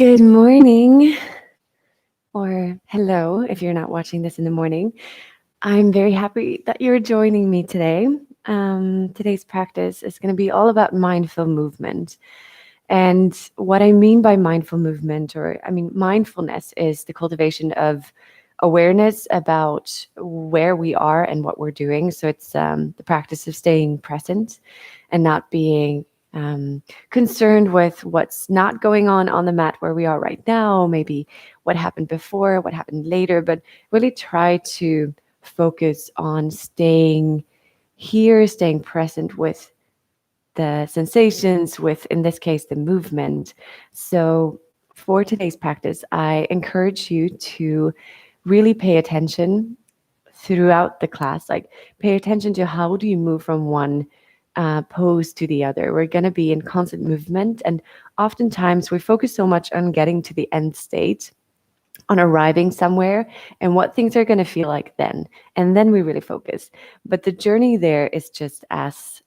Good morning, or hello if you're not watching this in the morning. I'm very happy that you're joining me today. Today's practice is going to be all about mindful movement. And what I mean by mindful movement, mindfulness is the cultivation of awareness about where we are and what we're doing. So it's the practice of staying present and not being concerned with what's not going on the mat where we are right now, maybe what happened before, what happened later, but really try to focus on staying here, staying present with the sensations, with, in this case, the movement. So for today's practice, I encourage you to really pay attention throughout the class. Like, pay attention to how do you move from one pose to the other. We're going to be in constant movement, and oftentimes we focus so much on getting to the end state, on arriving somewhere and what things are going to feel like then. And then we really focus. But the journey there is just as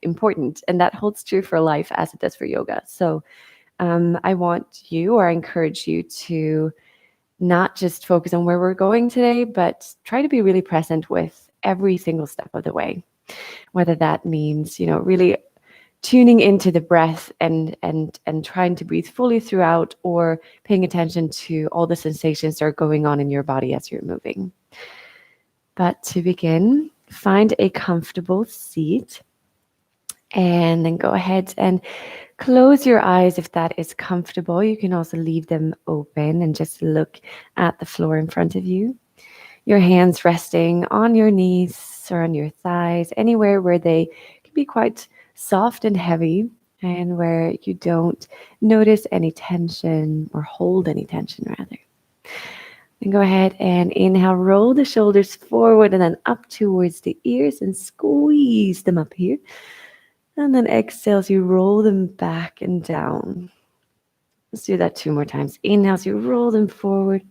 important. And that holds true for life as it does for yoga. So I want you, or I encourage you to not just focus on where we're going today, but try to be really present with every single step of the way. Whether that means, really tuning into the breath and trying to breathe fully throughout, or paying attention to all the sensations that are going on in your body as you're moving. But to begin, find a comfortable seat and then go ahead and close your eyes if that is comfortable. You can also leave them open and just look at the floor in front of you. Your hands resting on your knees or on your thighs, anywhere where they can be quite soft and heavy, and where you don't notice any tension or hold any tension, rather. Then go ahead and inhale, roll the shoulders forward and then up towards the ears and squeeze them up here. And then exhale as you roll them back and down. Let's do that 2 more times. Inhale as you roll them forward.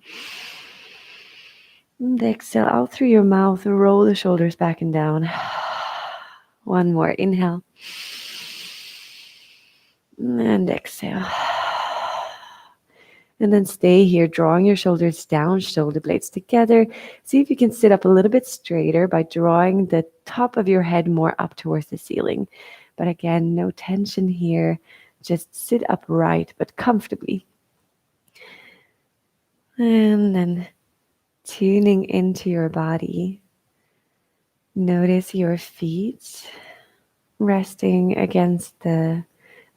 And exhale out through your mouth, roll the shoulders back and down. One more. Inhale. And exhale. And then stay here, drawing your shoulders down, shoulder blades together. See if you can sit up a little bit straighter by drawing the top of your head more up towards the ceiling. But again, no tension here. Just sit upright, but comfortably. And then tuning into your body. Notice your feet resting against the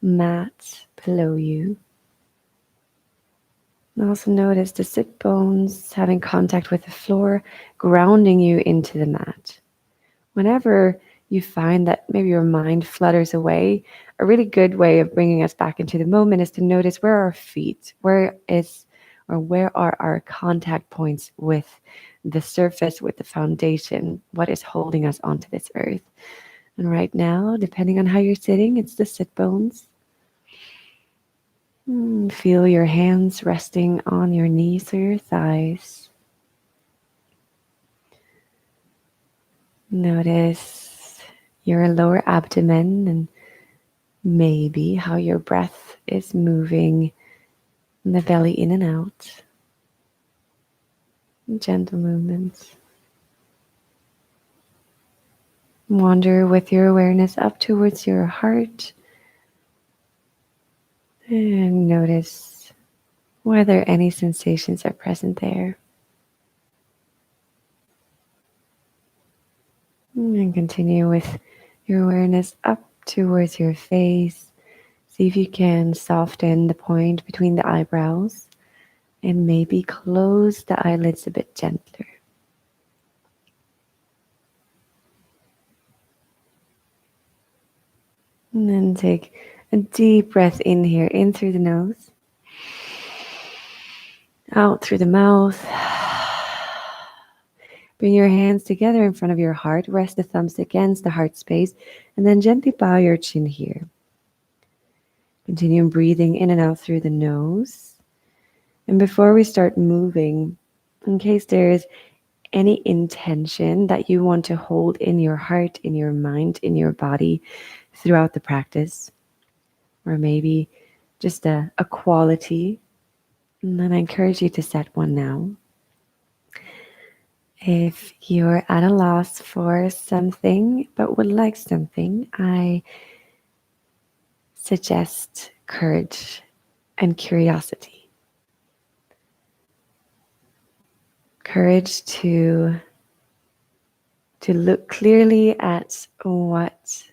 mat below you. And also notice the sit bones having contact with the floor, grounding you into the mat. Whenever you find that maybe your mind flutters away, a really good way of bringing us back into the moment is to notice where our feet, where are our contact points with the surface, with the foundation, what is holding us onto this earth. And right now, depending on how you're sitting, it's the sit bones. Feel your hands resting on your knees or your thighs. Notice your lower abdomen and maybe how your breath is moving the belly in and out. Gentle movements. Wander with your awareness up towards your heart. And notice whether any sensations are present there. And continue with your awareness up towards your face. See if you can soften the point between the eyebrows and maybe close the eyelids a bit gentler. And then take a deep breath in here, in through the nose, out through the mouth. Bring your hands together in front of your heart. Rest the thumbs against the heart space, and then gently bow your chin here. Continue breathing in and out through the nose. And before we start moving, in case there is any intention that you want to hold in your heart, in your mind, in your body throughout the practice, or maybe just a quality And then I encourage you to set one now. If you're at a loss for something but would like something, I suggest courage and curiosity. Courage to look clearly at what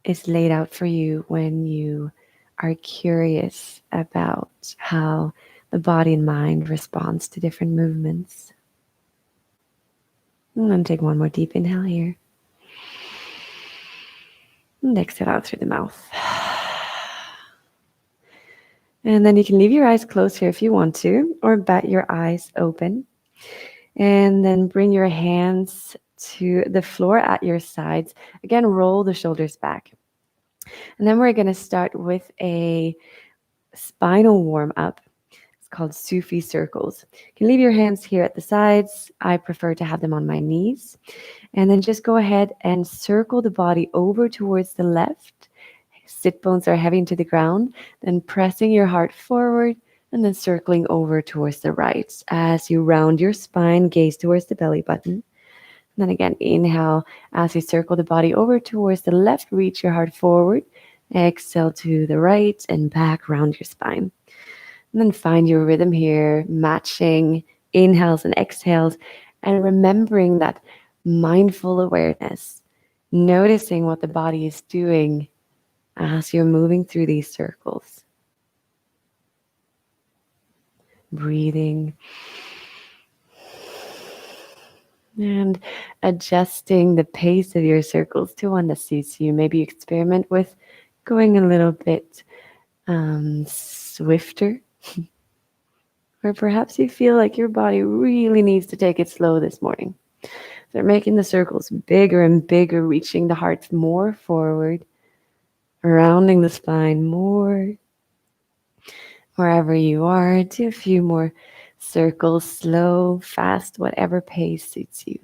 is laid out for you when you are curious about how the body and mind responds to different movements. And then take one more deep inhale here. And exhale out through the mouth. And then you can leave your eyes closed here if you want to, or bat your eyes open. And then bring your hands to the floor at your sides. Again, roll the shoulders back. And then we're going to start with a spinal warm up. It's called Sufi circles. You can leave your hands here at the sides. I prefer to have them on my knees. And then just go ahead and circle the body over towards the left. Sit bones are heavy into the ground. Then pressing your heart forward and then circling over towards the right. As you round your spine, gaze towards the belly button. And then again, inhale as you circle the body over towards the left, reach your heart forward. Exhale to the right and back, round your spine. And then find your rhythm here, matching inhales and exhales, and remembering that mindful awareness, noticing what the body is doing as you're moving through these circles. Breathing and adjusting the pace of your circles to one that suits you. Maybe experiment with going a little bit swifter. Or perhaps you feel like your body really needs to take it slow this morning. They're making the circles bigger and bigger, reaching the heart more forward, rounding the spine more. Wherever you are, do a few more circles, slow, fast, whatever pace suits you.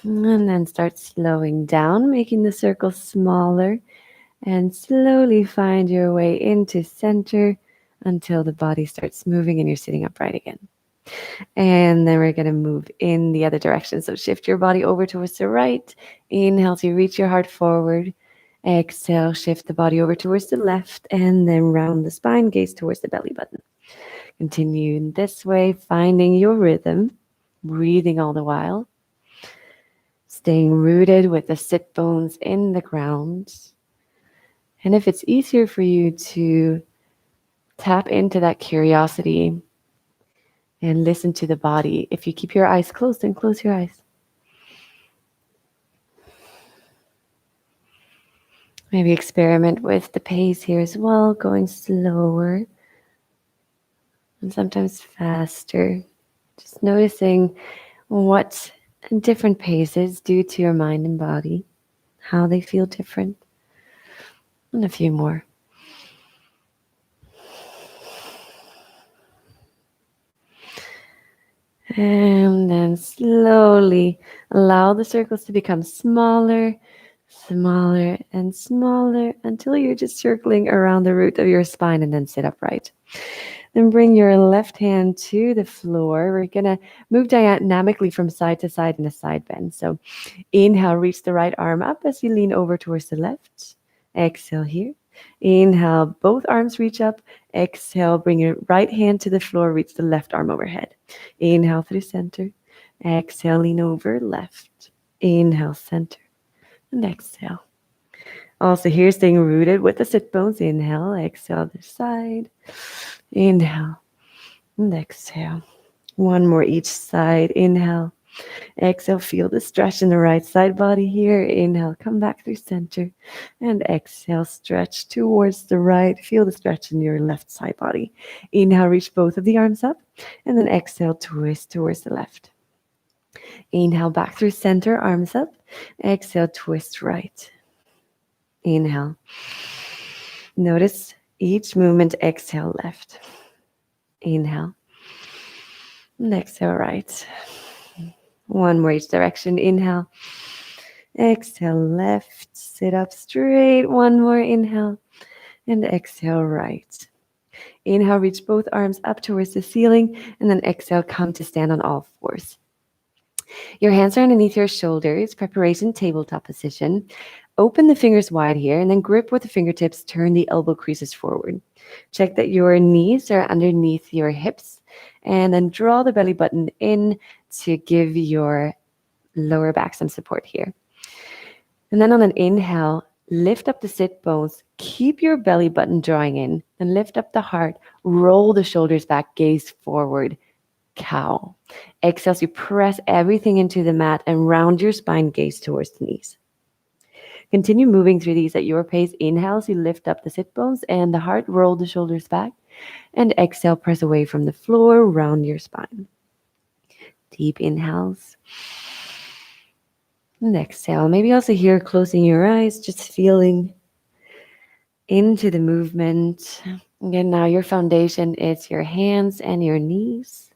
And then start slowing down, making the circle smaller, and slowly find your way into center until the body starts moving and you're sitting upright again. And then we're going to move in the other direction. So shift your body over towards the right. Inhale to reach your heart forward. Exhale, shift the body over towards the left, and then round the spine, gaze towards the belly button. Continue in this way, finding your rhythm, breathing all the while, staying rooted with the sit bones in the ground. And if it's easier for you to tap into that curiosity and listen to the body, if you keep your eyes closed, then close your eyes. Maybe experiment with the pace here as well, going slower and sometimes faster. Just noticing what different paces do to your mind and body, how they feel different. And a few more. And then slowly allow the circles to become smaller, smaller, and smaller until you're just circling around the root of your spine and then sit upright. Then bring your left hand to the floor. We're going to move dynamically from side to side in a side bend. So inhale, reach the right arm up as you lean over towards the left. Exhale here. Inhale, both arms reach up. Exhale, bring your right hand to the floor, reach the left arm overhead. Inhale through center. Exhale, lean over left. Inhale, center. And exhale. Also here, staying rooted with the sit bones. Inhale, exhale, other side. Inhale and exhale. One more each side. Inhale. Exhale, feel the stretch in the right side body here. Inhale, come back through center. And exhale, stretch towards the right. Feel the stretch in your left side body. Inhale, reach both of the arms up. And then exhale, twist towards the left. Inhale, back through center, arms up. Exhale, twist right. Inhale. Notice each movement. Exhale, left. Inhale. And exhale, right. One more each direction. Inhale. Exhale, left. Sit up straight. One more inhale. And exhale, right. Inhale, reach both arms up towards the ceiling, and then exhale, come to stand on all fours. Your hands are underneath your shoulders, preparation tabletop position. Open the fingers wide here, and then grip with the fingertips, turn the elbow creases forward. Check that your knees are underneath your hips, and then draw the belly button in to give your lower back some support here. And then on an inhale, lift up the sit bones, keep your belly button drawing in, and lift up the heart, roll the shoulders back, gaze forward, cow. Exhale, so you press everything into the mat and round your spine, gaze towards the knees. Continue moving through these at your pace. Inhale, so you lift up the sit bones and the heart, roll the shoulders back. And exhale, press away from the floor, round your spine. Deep inhales. And exhale. Maybe also here, closing your eyes, just feeling into the movement. Again, now your foundation is your hands and your knees.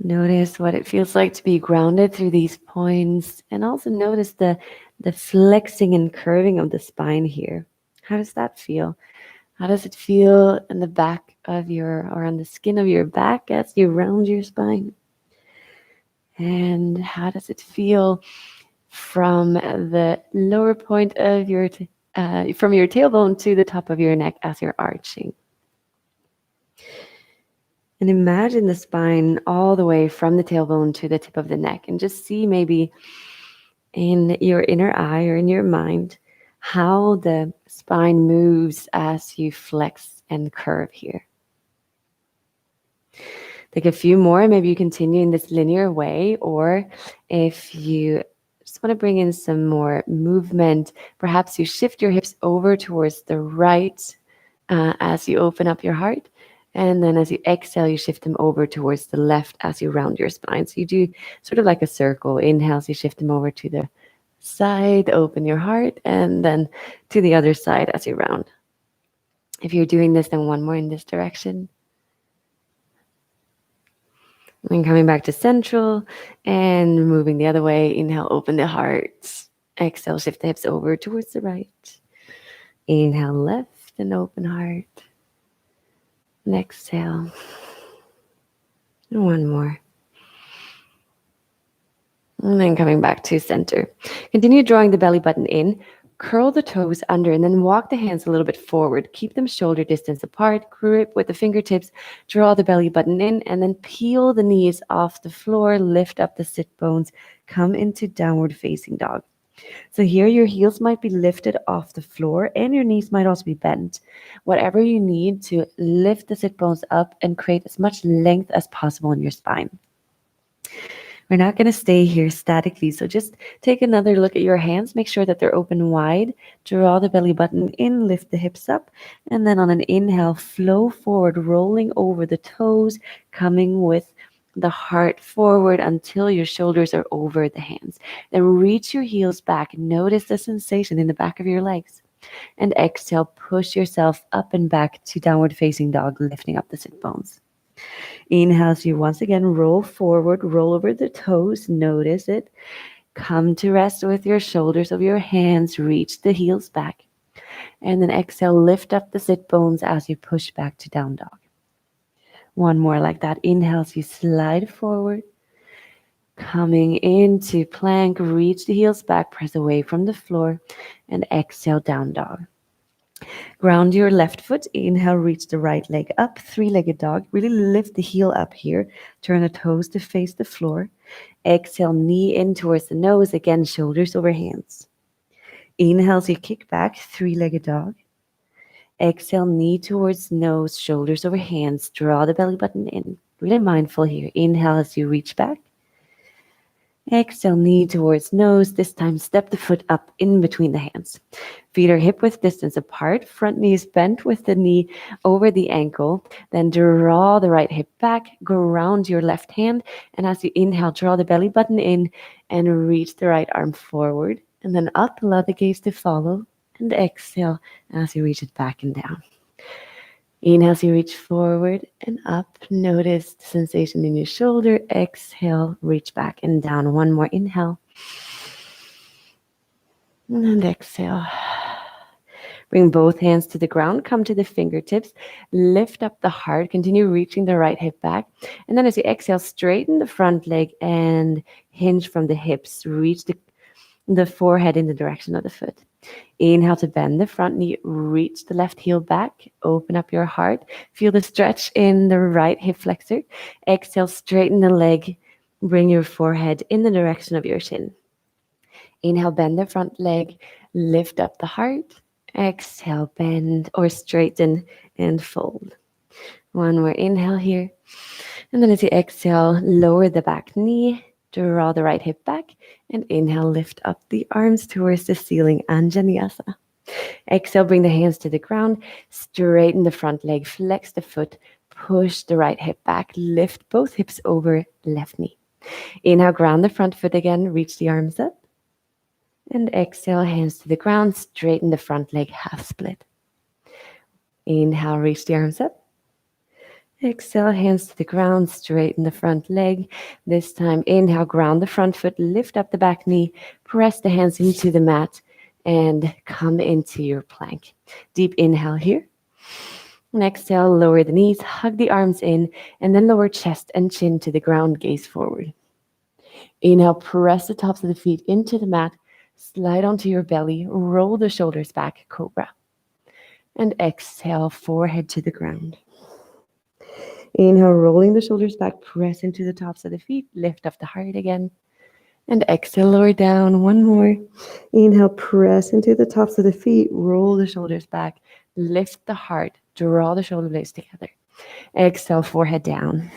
Notice what it feels like to be grounded through these points, and also notice the flexing and curving of the spine here. How does that feel? How does it feel in the back of your, or on the skin of your back as you round your spine? And how does it feel from the lower point of your, from your tailbone to the top of your neck as you're arching? And imagine the spine all the way from the tailbone to the tip of the neck, and just see maybe in your inner eye or in your mind how the spine moves as you flex and curve here. Take a few more. Maybe you continue in this linear way, or if you just want to bring in some more movement, perhaps you shift your hips over towards the right as you open up your heart. And then as you exhale, you shift them over towards the left as you round your spine. So you do sort of like a circle. Inhale, so you shift them over to the side, open your heart, and then to the other side as you round. If you're doing this, then one more in this direction. And coming back to central and moving the other way. Inhale, open the heart. Exhale, shift the hips over towards the right. Inhale, left and open heart. And exhale. And one more. And then coming back to center. Continue drawing the belly button in. Curl the toes under and then walk the hands a little bit forward. Keep them shoulder distance apart. Grip with the fingertips. Draw the belly button in and then peel the knees off the floor. Lift up the sit bones. Come into downward facing dog. So here your heels might be lifted off the floor and your knees might also be bent. Whatever you need to lift the sit bones up and create as much length as possible in your spine. We're not going to stay here statically, so just take another look at your hands. Make sure that they're open wide. Draw the belly button in, lift the hips up, and then on an inhale, flow forward, rolling over the toes, coming with the heart forward until your shoulders are over the hands. Then reach your heels back. Notice the sensation in the back of your legs. And exhale, push yourself up and back to downward facing dog, lifting up the sit bones. Inhale, so you once again roll forward, roll over the toes, notice it. Come to rest with your shoulders of your hands, reach the heels back. And then exhale, lift up the sit bones as you push back to down dog. One more like that. Inhale, so you slide forward. Coming into plank, reach the heels back, press away from the floor, and exhale, down dog. Ground your left foot. Inhale, reach the right leg up. Three-legged dog. Really lift the heel up here. Turn the toes to face the floor. Exhale, knee in towards the nose. Again, shoulders over hands. Inhale, so you kick back. Three-legged dog. Exhale, knee towards nose, shoulders over hands. Draw the belly button in. Really mindful here. Inhale as you reach back. Exhale, knee towards nose. This time, step the foot up in between the hands. Feet are hip-width distance apart. Front knee is bent with the knee over the ankle. Then draw the right hip back. Ground your left hand. And as you inhale, draw the belly button in and reach the right arm forward. And then up, allow the gaze to follow. And exhale as you reach it back and down. Inhale as you reach forward and up. Notice the sensation in your shoulder. Exhale, reach back and down. One more inhale. And exhale. Bring both hands to the ground, come to the fingertips, lift up the heart, continue reaching the right hip back. And then as you exhale, straighten the front leg and hinge from the hips. Reach the forehead in the direction of the foot. Inhale to bend the front knee, reach the left heel back, open up your heart. Feel the stretch in the right hip flexor. Exhale, straighten the leg, bring your forehead in the direction of your shin. Inhale, bend the front leg, lift up the heart. Exhale, bend or straighten and fold. One more inhale here. And then as you exhale, lower the back knee, draw the right hip back, and inhale, lift up the arms towards the ceiling, Anjaneyasana. Exhale, bring the hands to the ground, straighten the front leg, flex the foot, push the right hip back, lift both hips over left knee. Inhale, ground the front foot again, reach the arms up. And exhale, hands to the ground, straighten the front leg, half split. Inhale, reach the arms up. Exhale, hands to the ground, straighten the front leg. This time, inhale, ground the front foot, lift up the back knee, press the hands into the mat, and come into your plank. Deep inhale here. And exhale, lower the knees, hug the arms in, and then lower chest and chin to the ground, gaze forward. Inhale, press the tops of the feet into the mat, slide onto your belly, roll the shoulders back, cobra. And exhale, forehead to the ground. Inhale, rolling the shoulders back, press into the tops of the feet, lift up the heart again. And exhale, lower down, one more. Inhale, press into the tops of the feet, roll the shoulders back, lift the heart, draw the shoulder blades together. Exhale, forehead down.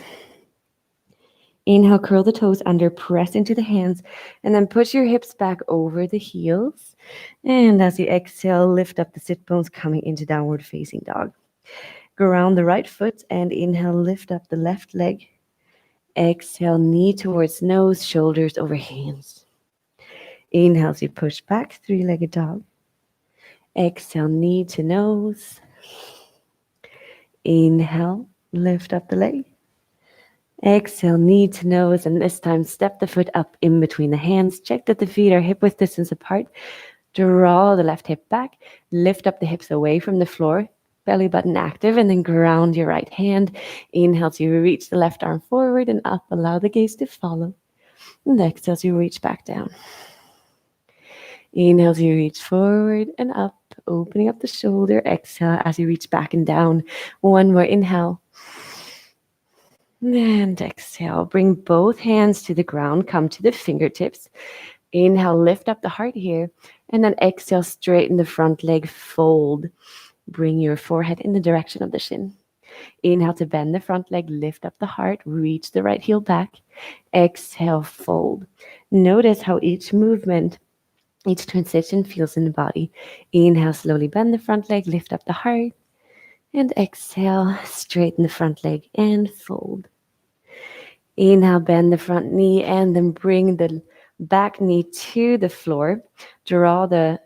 Inhale, curl the toes under, press into the hands, and then push your hips back over the heels. And as you exhale, lift up the sit bones, coming into downward facing dog. Ground the right foot and inhale, lift up the left leg. Exhale, knee towards nose, shoulders over hands. Inhale as you push back, three-legged dog. Exhale, knee to nose. Inhale, lift up the leg. Exhale, knee to nose, and this time step the foot up in between the hands. Check that the feet are hip-width distance apart. Draw the left hip back. Lift up the hips away from the floor. Belly button active, and then ground your right hand. Inhale as you reach the left arm forward and up. Allow the gaze to follow. And exhale as you reach back down. Inhale as you reach forward and up, opening up the shoulder. Exhale as you reach back and down. One more inhale. And exhale. Bring both hands to the ground. Come to the fingertips. Inhale, lift up the heart here. And then exhale, straighten the front leg, fold. Bring your forehead in the direction of the shin. Inhale to bend the front leg, lift up the heart, reach the right heel back. Exhale, fold. Notice how each movement, each transition feels in the body. Inhale, slowly bend the front leg, lift up the heart. And exhale, straighten the front leg and fold. Inhale, bend the front knee and then bring the back knee to the floor. Draw the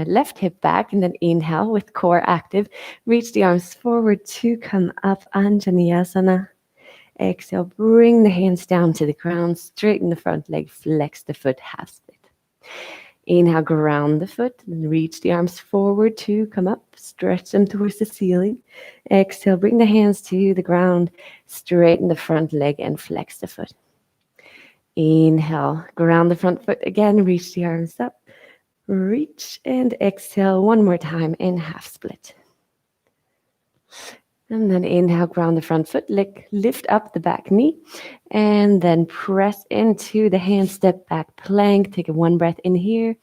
left hip back and then inhale with core active. Reach the arms forward to come up, Anjaneyasana. Exhale, bring the hands down to the ground, straighten the front leg, flex the foot, half split. Inhale, ground the foot, and reach the arms forward to come up, stretch them towards the ceiling. Exhale, bring the hands to the ground, straighten the front leg and flex the foot. Inhale, ground the front foot again, reach the arms up, reach and exhale one more time in half split. And then inhale, ground the front foot, lift up the back knee, and then press into the hand, step back plank. Take a one breath in here.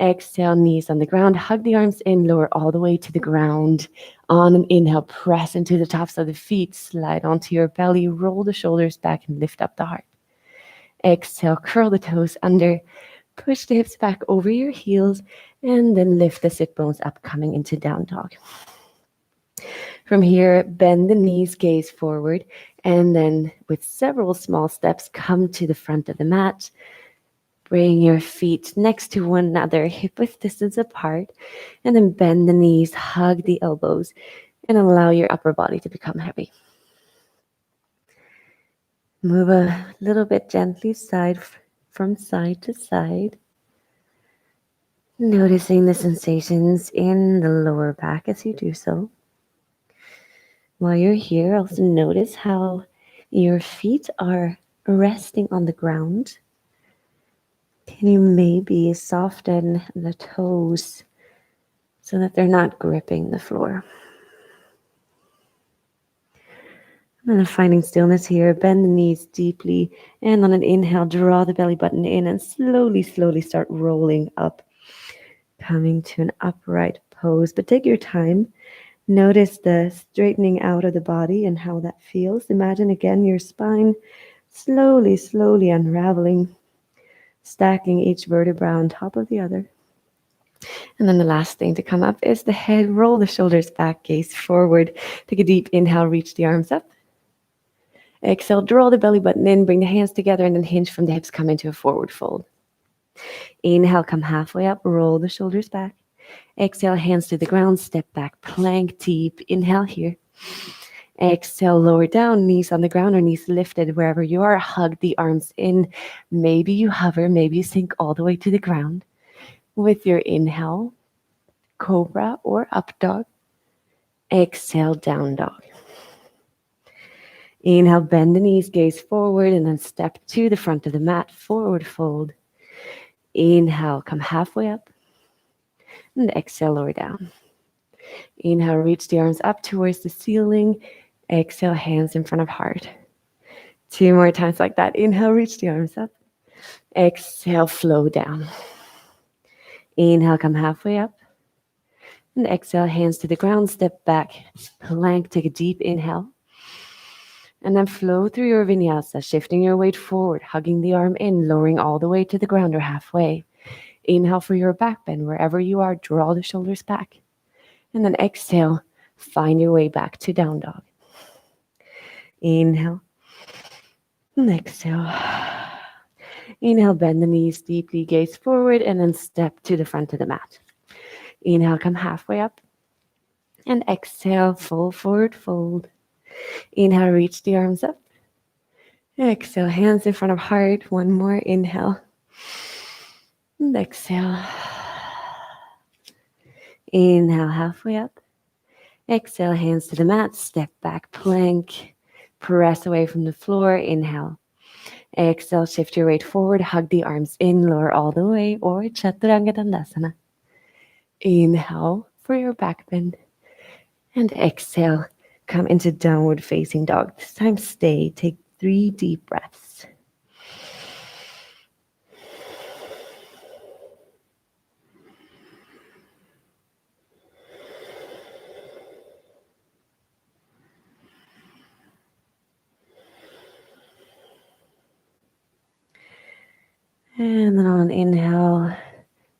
Exhale, knees on the ground, hug the arms in, lower all the way to the ground. On an inhale, press into the tops of the feet, slide onto your belly, roll the shoulders back and lift up the heart. Exhale, curl the toes under, push the hips back over your heels, and then lift the sit bones up, coming into down dog. From here, bend the knees, gaze forward, and then with several small steps, come to the front of the mat. Bring your feet next to one another, hip-width distance apart, and then bend the knees, hug the elbows, and allow your upper body to become heavy. Move a little bit gently from side to side. Noticing the sensations in the lower back as you do so. While you're here, also notice how your feet are resting on the ground. Can you maybe soften the toes so that they're not gripping the floor? And then finding stillness here, bend the knees deeply, and on an inhale, draw the belly button in and slowly, slowly start rolling up, coming to an upright pose. But take your time. Notice the straightening out of the body and how that feels. Imagine again your spine slowly, slowly unraveling, stacking each vertebra on top of the other. And then the last thing to come up is the head. Roll the shoulders back, gaze forward. Take a deep inhale, reach the arms up. Exhale, draw the belly button in, bring the hands together, and then hinge from the hips, come into a forward fold. Inhale, come halfway up, roll the shoulders back. Exhale, hands to the ground, step back, plank deep. Inhale here. Exhale, lower down, knees on the ground or knees lifted wherever you are. Hug the arms in. Maybe you hover, maybe you sink all the way to the ground. With your inhale, cobra or up dog. Exhale, down dog. Inhale, bend the knees, gaze forward, and then step to the front of the mat, forward fold. Inhale, come halfway up. And exhale, lower down. Inhale, reach the arms up towards the ceiling. Exhale, hands in front of heart. 2 more times like that. Inhale, reach the arms up. Exhale, flow down. Inhale, come halfway up. And exhale, hands to the ground, step back, plank, take a deep inhale. And then flow through your vinyasa, shifting your weight forward, hugging the arm in, lowering all the way to the ground or halfway. Inhale for your back bend. Wherever you are, draw the shoulders back. And then exhale, find your way back to down dog. Inhale. And exhale. Inhale, bend the knees deeply, gaze forward, and then step to the front of the mat. Inhale, come halfway up. And exhale, full forward fold. Inhale, reach the arms up. Exhale, hands in front of heart. 1 more inhale. And exhale. Inhale, halfway up. Exhale, hands to the mat. Step back, plank. Press away from the floor. Inhale. Exhale, shift your weight forward. Hug the arms in, lower all the way, or Chaturanga Dandasana. Inhale for your back bend. And exhale, come into downward facing dog. This time stay. Take 3 deep breaths. And then on an inhale,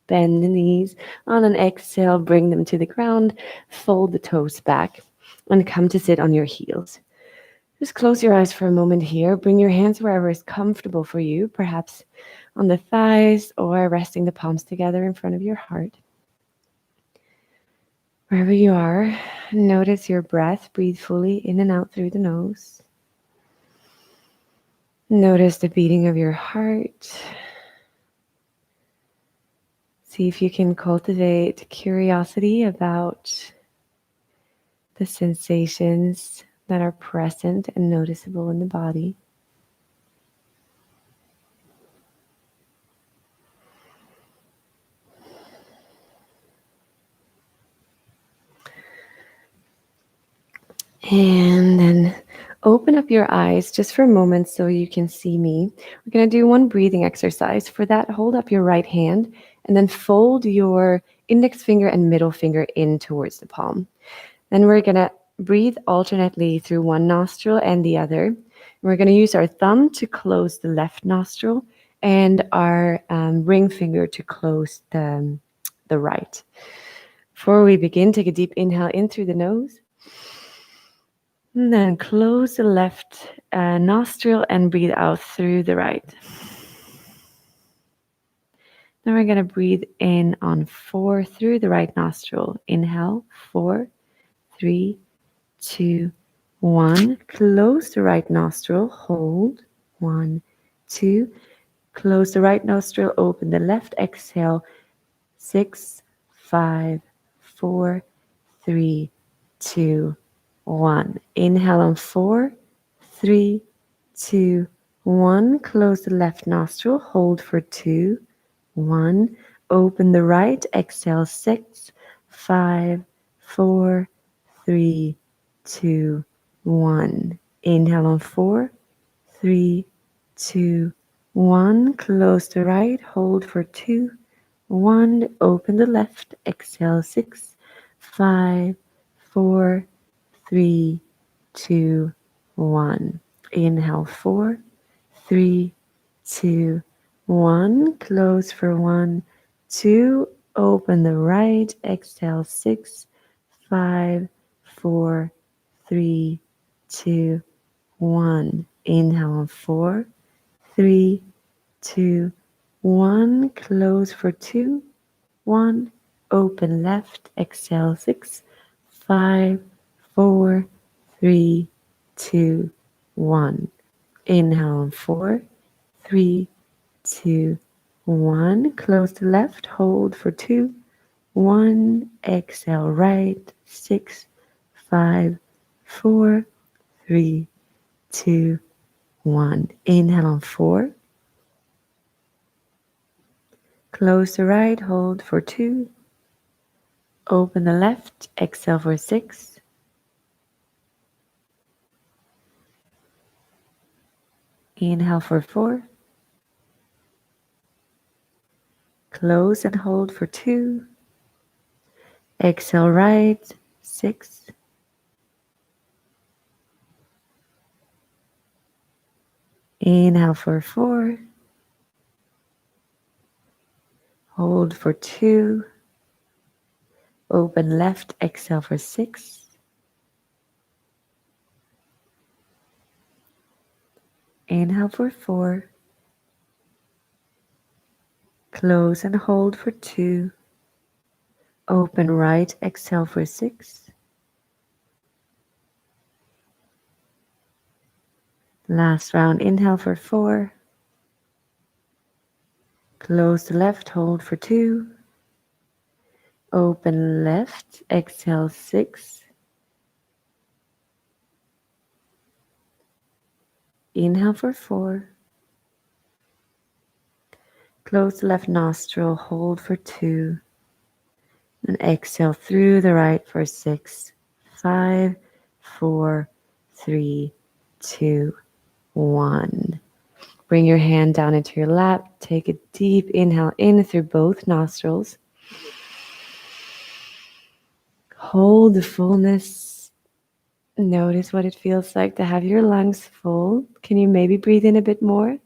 bend the knees. On an exhale, bring them to the ground. Fold the toes back and come to sit on your heels. Just close your eyes for a moment here. Bring your hands wherever is comfortable for you, perhaps on the thighs or resting the palms together in front of your heart. Wherever you are, notice your breath. Breathe fully in and out through the nose. Notice the beating of your heart. See if you can cultivate curiosity about the sensations that are present and noticeable in the body. And then open up your eyes just for a moment so you can see me. We're going to do 1 breathing exercise. For that, hold up your right hand and then fold your index finger and middle finger in towards the palm. Then we're going to breathe alternately through 1 nostril and the other. And we're going to use our thumb to close the left nostril and our ring finger to close the right. Before we begin, take a deep inhale in through the nose. And then close the left nostril and breathe out through the right. Then we're going to breathe in on 4 through the right nostril. Inhale, 4, 3, 2, 1. Close the right nostril. Hold. 1, 2. Close the right nostril. Open the left. Exhale. 6, 5, 4, 3, 2, 1. Inhale on 4, 3, 2, 1. Close the left nostril. Hold for 2, 1. Open the right. Exhale 6, 5, 4, 3, 2, 1. Inhale on 4, 3, 2, 1. Close the right. Hold for 2, 1. Open the left. Exhale 6, 5, 4, 3, 2, 1. Inhale 4, 3, 2, 1. Close for 1, 2. Open the right. Exhale 6, 5, 4, 3, 2, 1. Inhale on 4, 3, 2, 1. Close for 2, 1. Open left. Exhale 6, 5, 4, 3, 2, 1. Inhale on 4, 3, 2, 1. Close the left. Hold for 2, 1. Exhale right. 6, 5, 4, 3, 2, 1. Inhale on 4. Close the right. Hold for 2. Open the left. Exhale for 6. Inhale for 4. Close and hold for 2. Exhale right. 6. Inhale for 4. Hold for 2. Open left. Exhale for 6. Inhale for 4. Close and hold for 2. Open right. Exhale for 6. Last round. Inhale for 4. Close the left. Hold for 2. Open left. Exhale 6. Inhale for 4. Close the left nostril. Hold for 2. And exhale through the right for 6, 5, 4, 3, 2, 1. Bring your hand down into your lap. Take a deep inhale in through both nostrils. Hold the fullness. Notice what it feels like to have your lungs full. Can you maybe breathe in a bit more?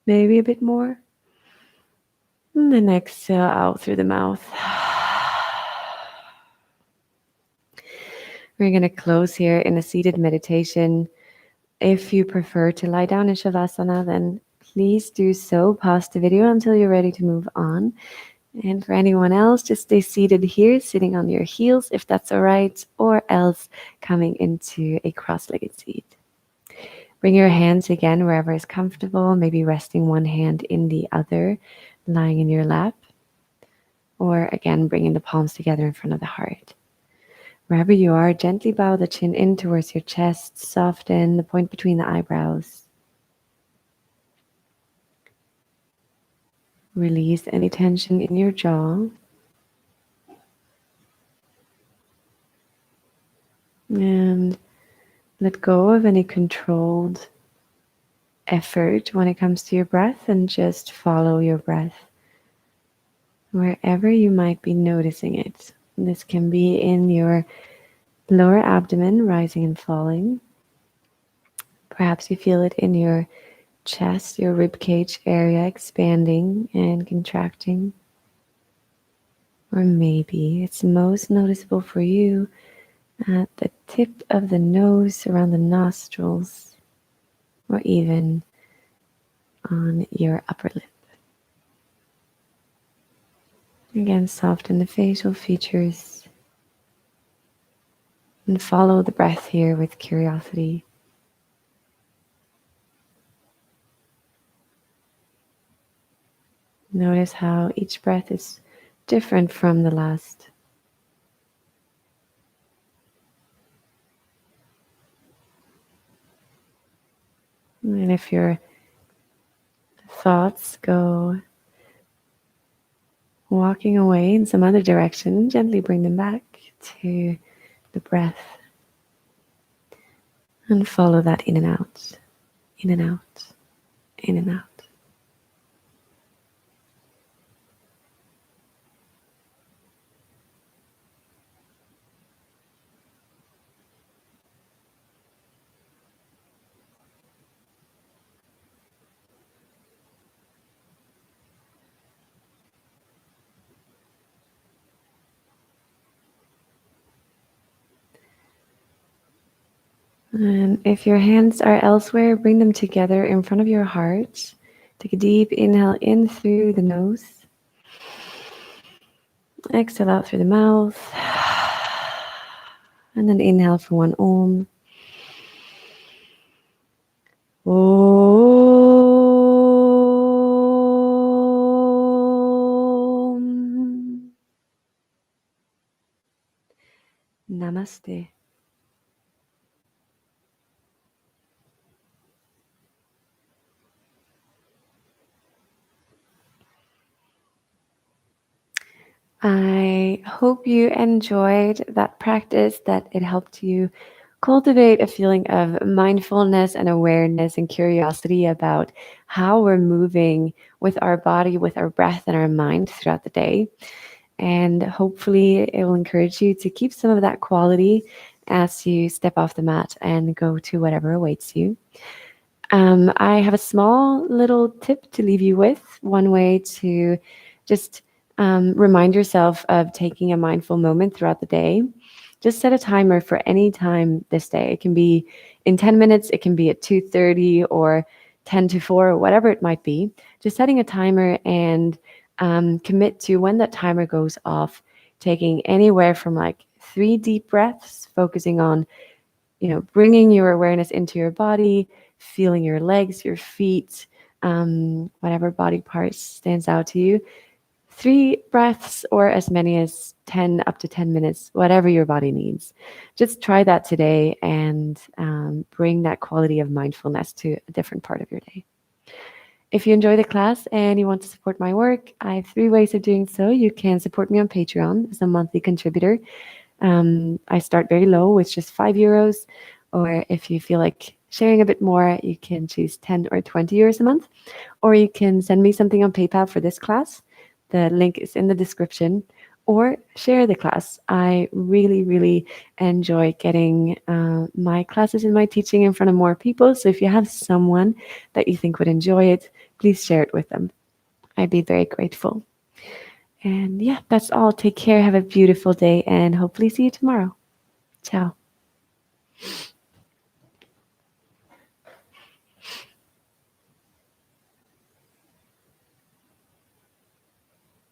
Maybe a bit more. And then exhale out through the mouth. We're going to close here in a seated meditation. If you prefer to lie down in Shavasana, then please do so. Pause the video until you're ready to move on. And for anyone else, just stay seated here, sitting on your heels, if that's all right, or else coming into a cross-legged seat. Bring your hands again wherever is comfortable, maybe resting one hand in the other, lying in your lap, or again, bringing the palms together in front of the heart. Wherever you are, gently bow the chin in towards your chest, soften the point between the eyebrows. Release any tension in your jaw. And let go of any controlled effort when it comes to your breath, and just follow your breath wherever you might be noticing it. This can be in your lower abdomen, rising and falling. Perhaps you feel it in your chest, your rib cage area expanding and contracting. Or maybe it's most noticeable for you at the tip of the nose, around the nostrils, or even on your upper lip. Again, soften the facial features and follow the breath here with curiosity. Notice how each breath is different from the last. And if your thoughts go walking away in some other direction, gently bring them back to the breath and follow that in and out, in and out, in and out. And if your hands are elsewhere, bring them together in front of your heart. Take a deep inhale in through the nose. Exhale out through the mouth. And then inhale for one Om. Om. Namaste. I hope you enjoyed that practice, that it helped you cultivate a feeling of mindfulness and awareness and curiosity about how we're moving with our body, with our breath, and our mind throughout the day. And hopefully, it will encourage you to keep some of that quality as you step off the mat and go to whatever awaits you. I have a small little tip to leave you with. One way to just remind yourself of taking a mindful moment throughout the day. Just set a timer for any time this day. It can be in 10 minutes, it can be at 2:30 or 10 to 4, or whatever it might be. Just setting a timer and commit to when that timer goes off, taking anywhere from like 3 deep breaths, focusing on bringing your awareness into your body, feeling your legs, your feet, whatever body part stands out to you. 3 breaths or as many as 10, up to 10 minutes, whatever your body needs. Just try that today and bring that quality of mindfulness to a different part of your day. If you enjoy the class and you want to support my work, I have 3 ways of doing so. You can support me on Patreon as a monthly contributor. I start very low with just €5. Or if you feel like sharing a bit more, you can choose 10 or 20 euros a month. Or you can send me something on PayPal for this class. The link is in the description. Or share the class. I really, really enjoy getting my classes and my teaching in front of more people. So if you have someone that you think would enjoy it, please share it with them. I'd be very grateful. And yeah, that's all. Take care. Have a beautiful day and hopefully see you tomorrow. Ciao.